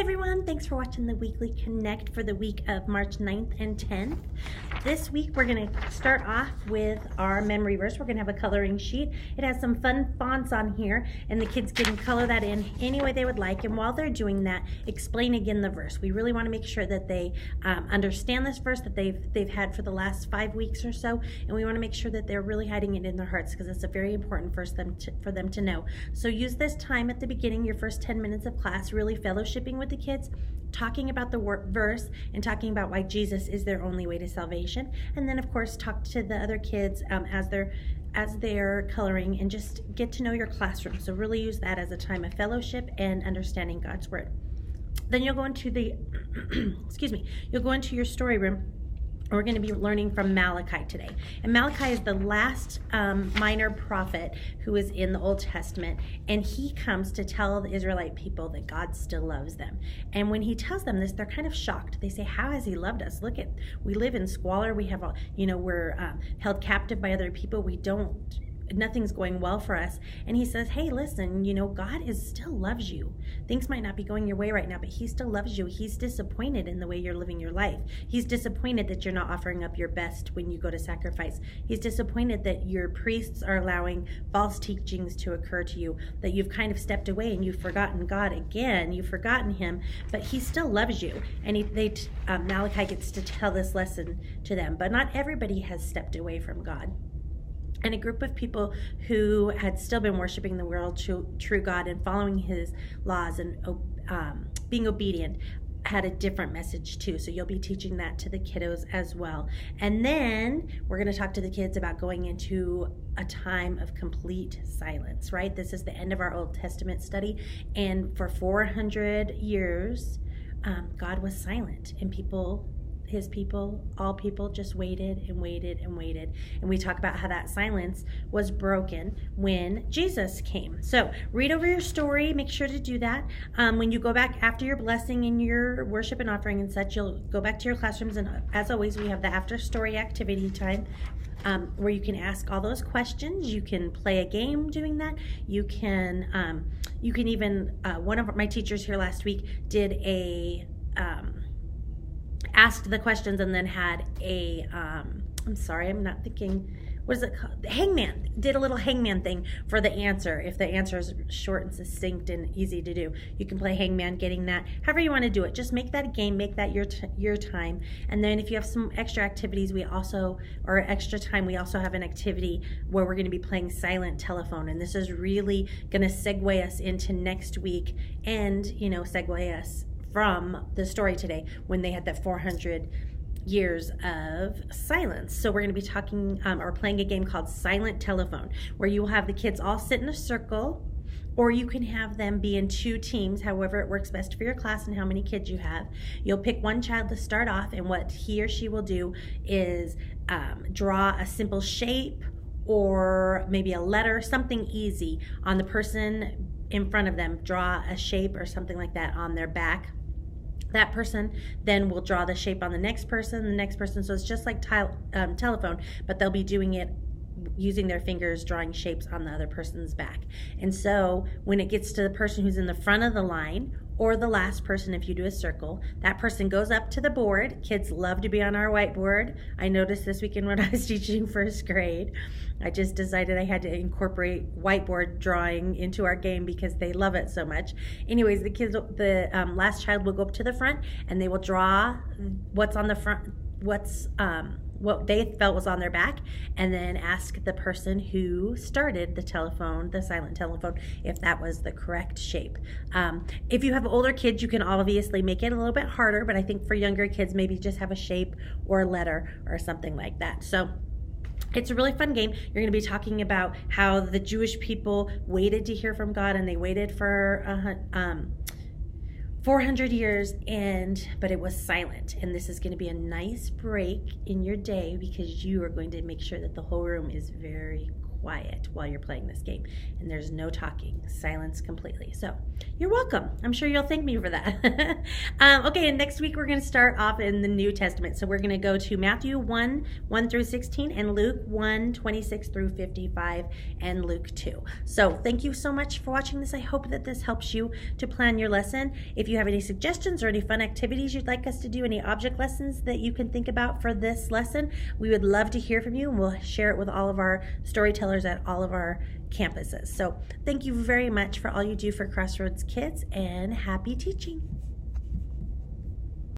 everyone, thanks for watching the Weekly Connect for the week of March 9th and 10th. This week we're going to start off with our memory verse. We're going to have a coloring sheet. It has some fun fonts on here, and the kids can color that in any way they would like. And while they're doing that, explain again the verse. We really want to make sure that they understand this verse that they've had for the last 5 weeks or so, and we want to make sure that they're really hiding it in their hearts because it's a very important verse for them to know. So use this time at the beginning, your first 10 minutes of class, really fellowshipping with the kids, talking about the verse and talking about why Jesus is their only way to salvation. And then of course talk to the other kids as they're coloring, and just get to know your classroom. So really use that as a time of fellowship and understanding God's word. Then you'll go into the you'll go into your story room. We're going to be learning from Malachi today. And Malachi is the last minor prophet who is in the Old Testament. And he comes to tell the Israelite people that God still loves them. And when he tells them this, they're kind of shocked. They say, how has he loved us? Look, we live in squalor. We have, we're held captive by other people. Nothing's going well for us. And he says, hey, listen, God still loves you. Things might not be going your way right now, but he still loves you. He's disappointed in the way you're living your life. He's disappointed that you're not offering up your best when you go to sacrifice. He's disappointed that your priests are allowing false teachings to occur to you, that you've kind of stepped away and you've forgotten God again. You've forgotten him, but he still loves you. And Malachi gets to tell this lesson to them. But not everybody has stepped away from God. And a group of people who had still been worshiping the world true God and following his laws and being obedient had a different message too. So you'll be teaching that to the kiddos as well. And then we're going to talk to the kids about going into a time of complete silence, right? This is the end of our Old Testament study. And for 400 years, God was silent, and his people, all people, just waited and waited and waited. And we talk about how that silence was broken when Jesus came. So read over your story. Make sure to do that. When you go back after your blessing and your worship and offering and such, you'll go back to your classrooms. And as always, we have the after story activity time where you can ask all those questions. You can play a game doing that. You can even, one of my teachers here last week did asked the questions and then had what is it called? Hangman. Did a little hangman thing for the answer. If the answer is short and succinct and easy to do, you can play hangman, getting that. However you want to do it, just make that a game, make that your time. And then if you have some extra activities, extra time, we also have an activity where we're going to be playing silent telephone. And this is really going to segue us into next week and, segue us from the story today when they had that 400 years of silence. So we're going to be talking or playing a game called Silent Telephone, where you will have the kids all sit in a circle, or you can have them be in 2 teams, however it works best for your class and how many kids you have. You'll pick one child to start off, and what he or she will do is draw a simple shape or maybe a letter, something easy on the person in front of them. Draw a shape or something like that on their back. That person then will draw the shape on the next person. So it's just like telephone, but they'll be doing it using their fingers, drawing shapes on the other person's back. And so when it gets to the person who's in the front of the line, or the last person, if you do a circle, that person goes up to the board. Kids love to be on our whiteboard. I noticed this weekend when I was teaching first grade, I just decided I had to incorporate whiteboard drawing into our game because they love it so much. Anyways, the last child will go up to the front, and they will draw what's on the front, what they felt was on their back, and then ask the person who started the silent telephone, if that was the correct shape. If you have older kids, you can obviously make it a little bit harder, but I think for younger kids, maybe just have a shape or a letter or something like that. So it's a really fun game. You're going to be talking about how the Jewish people waited to hear from God, and they waited for 400 years, but it was silent. And this is going to be a nice break in your day because you are going to make sure that the whole room is very quiet while you're playing this game. And there's no talking, silence completely. So you're welcome. I'm sure you'll thank me for that. Okay, and next week we're going to start off in the New Testament. So we're going to go to Matthew 1, 1 through 16, and Luke 1, 26 through 55, and Luke 2. So thank you so much for watching this. I hope that this helps you to plan your lesson. If you have any suggestions or any fun activities you'd like us to do, any object lessons that you can think about for this lesson, we would love to hear from you, and we'll share it with all of our storytellers at all of our campuses. So thank you very much for all you do for Crossroads Kids, and happy teaching.